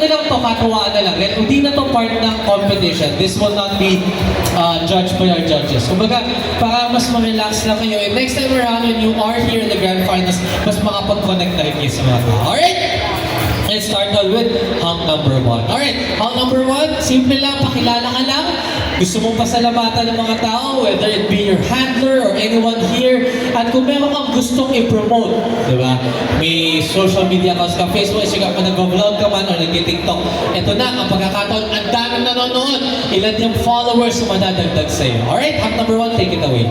ano lang to, katuwaan na lang. Hindi na to part ng competition. This will not be judged by our judges. Kumbaga, para mas ma-relax lang kayo. And next time around, when you are here in the Grand Finals, mas makapag-connect na rin kayo sa mga tao. Alright? Let's start out with hunk number 1. Alright, hunk number 1, simple lang, pakilala ka lang. Gusto mong pasalamatan ng mga tao, whether it be your handler or anyone here. At kung meron kang gustong i-promote, di ba? May social media accounts ka, Facebook, Instagram, nag-vlog ka man o nag-TikTok. Ito na, ang pagkakataon, ang daming nanonood. Ilan yung followers na madadagdag sa'yo. Alright, hunk number 1, take it away.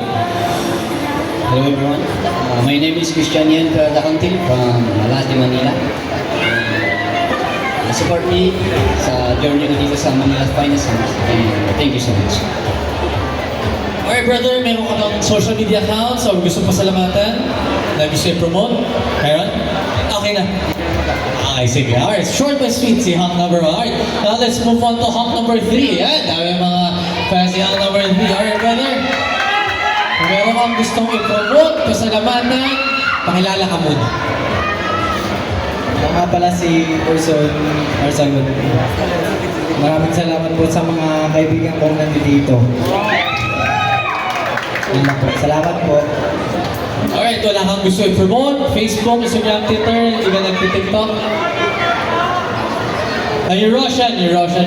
Hello everyone. My name is Christian Yen Dakantil from Manila. Support me sa journey ko dito sa Manila Finest and thank you so much. Alright brother, meron ka ng social media accounts o gusto pasalamatan na gusto i-promote? Meron? Okay na. Okay, sige. Alright, short but sweet si hunk number 1. Alright, now let's move on to hunk number 3. Yan, dami mga fans si hunk number 3. Alright brother, kung meron kang gustong i-promote, pasalamatan, pakilala ka muna. Nga pala si Orson Arsagon. Maraming salamat po sa mga kaibigan kong nandito. Salamat po. Alright, wala kang gusto i-promote? Facebook, Instagram, Twitter, hindi ka nag-TikTok? Yung Russian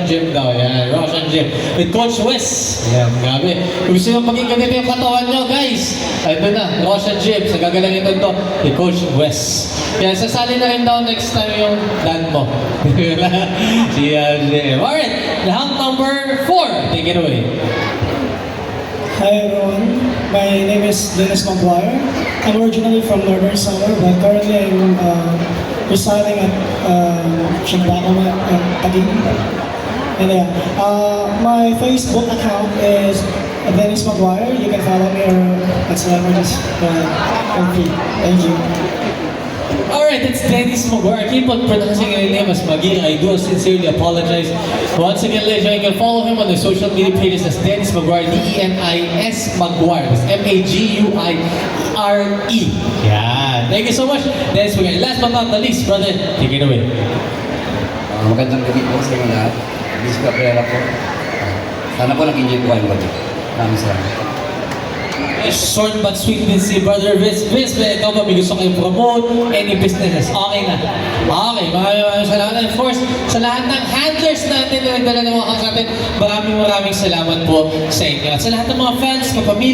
gym daw. Yan, Russian gym. With Coach Wes. Yan, grabe. Kung gusto nyo maging ganito yung katawan nyo, guys. Ito na, Russian gym. Sa gagalangin ito, ni Coach Wes. Yan, sasali na rin daw next time yung dad mo. Gym. Alright, the hunk number 4. Take it away. Hi everyone, my name is Dennis Maguire. I'm originally from Northern Samar, but currently I'm residing at Ilocano Math TV. And yeah, my Facebook account is Dennis Maguire. You can follow me or at celebrities. Thank you. Alright, it's Dennis Maguire. I keep on pronouncing his name as Magi. I do sincerely apologize. Once again, ladies and gentlemen, you can follow him on the social media pages as Dennis Maguire, D-E-N-I-S Maguire. That's M-A-G-U-I-R-E. Yeah. Thank you so much, Dennis Maguire. Last but not the least, brother, take it away. Magandang gabi po sa inyo lahat. BisDak po. Sana po nag-enjoy po kayo gabi. Maraming salamat. Short but sweet din si Brother Vince. Vince, ikaw ba may gusto kayong promote? Any businesses? Okay na. Okay, maraming salamat. And of course, sa lahat ng handlers natin na nagdala ng mga Hunks natin, maraming salamat po sa inyo. At sa lahat ng mga fans, kapamilya,